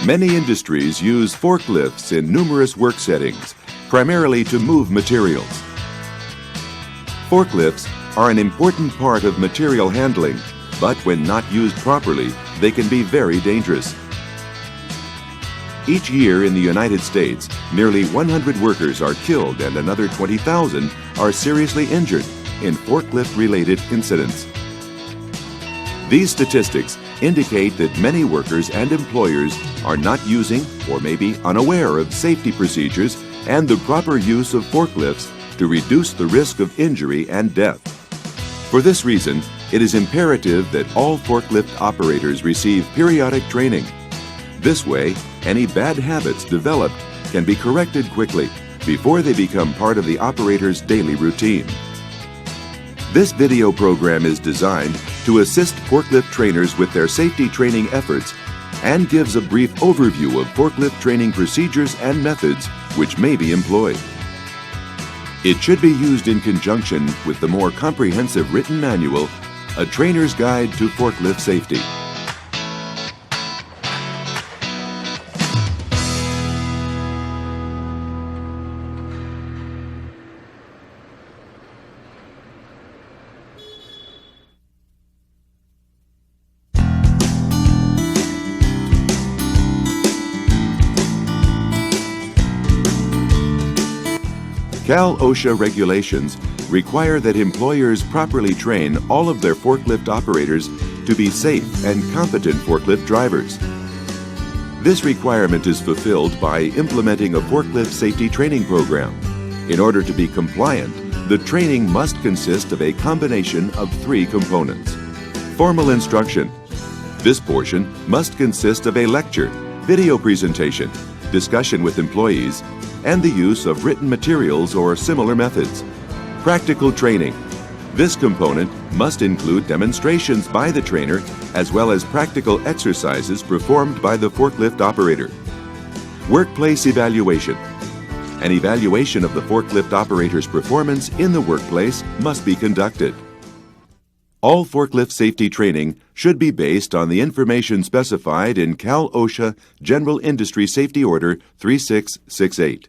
Many industries use forklifts in numerous work settings, primarily to move materials. Forklifts are an important part of material handling, but when not used properly, they can be very dangerous. Each year in the United States, nearly 100 workers are killed and another 20,000 are seriously injured in forklift-related incidents. These statistics indicate that many workers and employers are not using or may be unaware of safety procedures and the proper use of forklifts to reduce the risk of injury and death. For this reason, it is imperative that all forklift operators receive periodic training. This way, any bad habits developed can be corrected quickly before they become part of the operator's daily routine. This video program is designed to assist forklift trainers with their safety training efforts and gives a brief overview of forklift training procedures and methods which may be employed. It should be used in conjunction with the more comprehensive written manual, A Trainer's Guide to Forklift Safety. Cal/OSHA regulations require that employers properly train all of their forklift operators to be safe and competent forklift drivers. This requirement is fulfilled by implementing a forklift safety training program. In order to be compliant, the training must consist of a combination of 3 components. Formal instruction. This portion must consist of a lecture, video presentation, discussion with employees, and the use of written materials or similar methods. Practical training. This component must include demonstrations by the trainer as well as practical exercises performed by the forklift operator. Workplace evaluation. An evaluation of the forklift operator's performance in the workplace must be conducted. All forklift safety training should be based on the information specified in Cal/OSHA General Industry Safety Order 3668.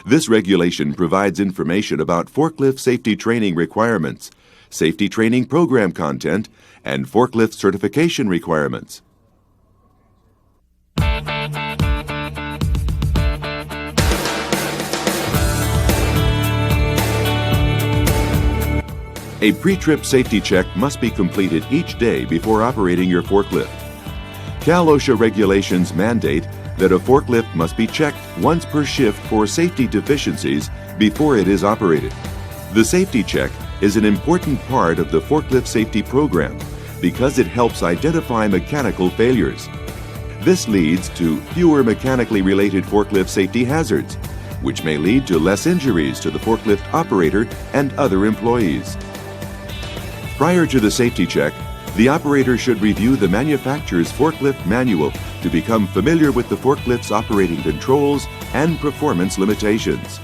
This regulation provides information about forklift safety training requirements, safety training program content, and forklift certification requirements. A pre-trip safety check must be completed each day before operating your forklift. Cal/OSHA regulations mandate that a forklift must be checked once per shift for safety deficiencies before it is operated. The safety check is an important part of the forklift safety program because it helps identify mechanical failures. This leads to fewer mechanically related forklift safety hazards, which may lead to less injuries to the forklift operator and other employees. Prior to the safety check, the operator should review the manufacturer's forklift manual to become familiar with the forklift's operating controls and performance limitations.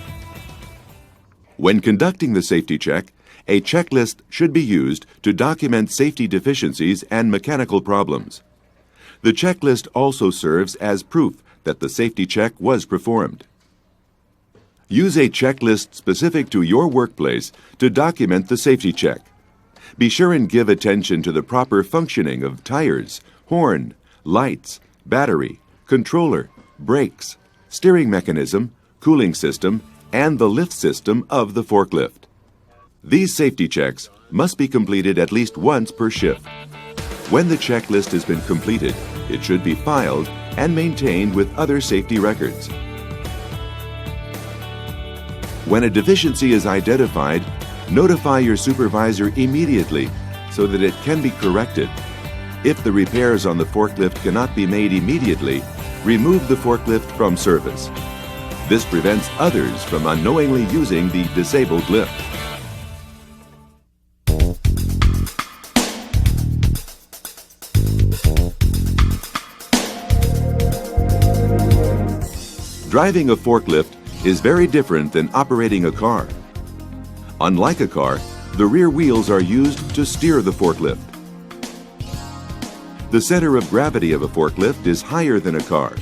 When conducting the safety check, a checklist should be used to document safety deficiencies and mechanical problems. The checklist also serves as proof that the safety check was performed. Use a checklist specific to your workplace to document the safety check. Be sure and give attention to the proper functioning of tires, horn, lights, battery, controller, brakes, steering mechanism, cooling system, and the lift system of the forklift. These safety checks must be completed at least once per shift. When the checklist has been completed, it should be filed and maintained with other safety records. When a deficiency is identified, notify your supervisor immediately so that it can be corrected. If the repairs on the forklift cannot be made immediately, remove the forklift from service. This prevents others from unknowingly using the disabled lift. Driving a forklift is very different than operating a car. Unlike a car, the rear wheels are used to steer the forklift. The center of gravity of a forklift is higher than a car,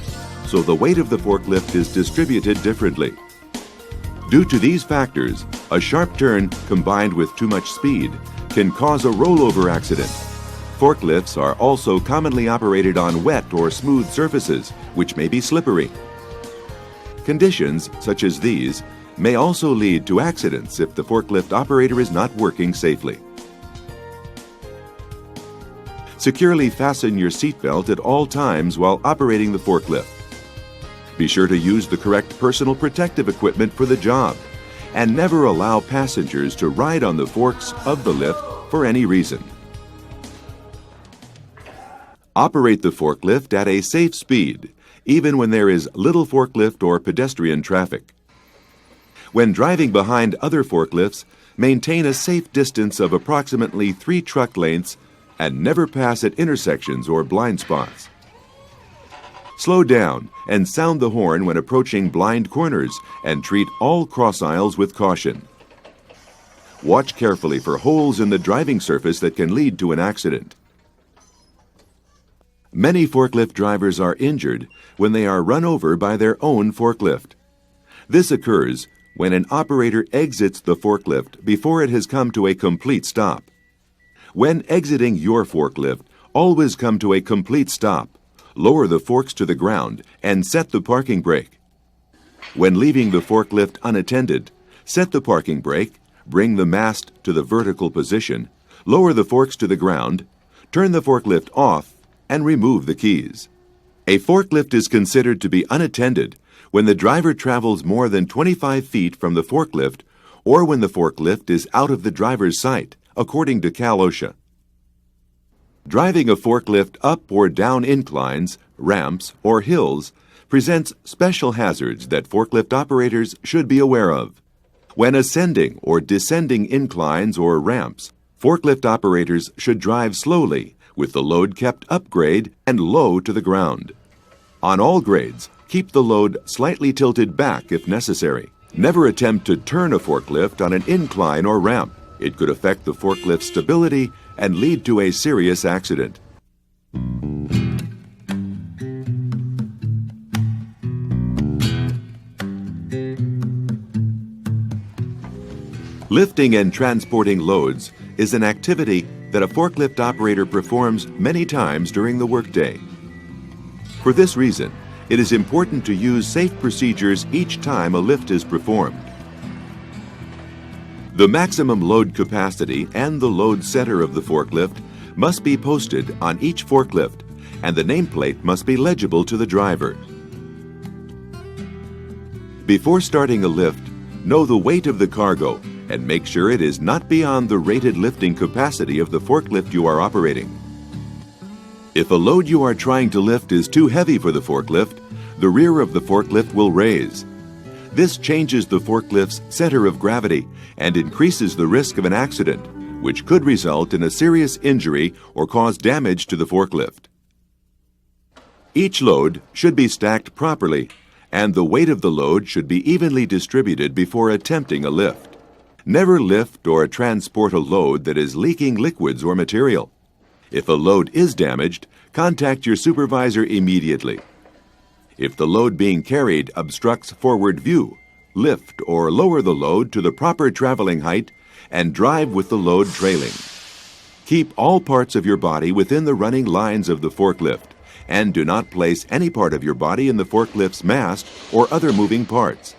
so the weight of the forklift is distributed differently. Due to these factors, a sharp turn combined with too much speed can cause a rollover accident. Forklifts are also commonly operated on wet or smooth surfaces, which may be slippery. Conditions such as these may also lead to accidents if the forklift operator is not working safely. Securely fasten your seatbelt at all times while operating the forklift. Be sure to use the correct personal protective equipment for the job, and never allow passengers to ride on the forks of the lift for any reason. Operate the forklift at a safe speed, even when there is little forklift or pedestrian traffic. When driving behind other forklifts, maintain a safe distance of approximately 3 truck lengths and never pass at intersections or blind spots. Slow down and sound the horn when approaching blind corners and treat all cross aisles with caution. Watch carefully for holes in the driving surface that can lead to an accident. Many forklift drivers are injured when they are run over by their own forklift. This occurs when an operator exits the forklift before it has come to a complete stop. When exiting your forklift, always come to a complete stop. Lower the forks to the ground and set the parking brake. When leaving the forklift unattended, set the parking brake, bring the mast to the vertical position, lower the forks to the ground, turn the forklift off, and remove the keys. A forklift is considered to be unattended when the driver travels more than 25 feet from the forklift or when the forklift is out of the driver's sight, according to Cal OSHA. Driving a forklift up or down inclines, ramps, or hills presents special hazards that forklift operators should be aware of. When ascending or descending inclines or ramps, forklift operators should drive slowly with the load kept up grade and low to the ground. On all grades, keep the load slightly tilted back if necessary. Never attempt to turn a forklift on an incline or ramp. It could affect the forklift's stability and lead to a serious accident. Lifting and transporting loads is an activity that a forklift operator performs many times during the workday. For this reason, it is important to use safe procedures each time a lift is performed. The maximum load capacity and the load center of the forklift must be posted on each forklift, and the nameplate must be legible to the driver. Before starting a lift, know the weight of the cargo and make sure it is not beyond the rated lifting capacity of the forklift you are operating. If a load you are trying to lift is too heavy for the forklift, the rear of the forklift will raise. This changes the forklift's center of gravity and increases the risk of an accident, which could result in a serious injury or cause damage to the forklift. Each load should be stacked properly, and the weight of the load should be evenly distributed before attempting a lift. Never lift or transport a load that is leaking liquids or material. If a load is damaged, contact your supervisor immediately. If the load being carried obstructs forward view, lift or lower the load to the proper traveling height and drive with the load trailing. Keep all parts of your body within the running lines of the forklift and do not place any part of your body in the forklift's mast or other moving parts.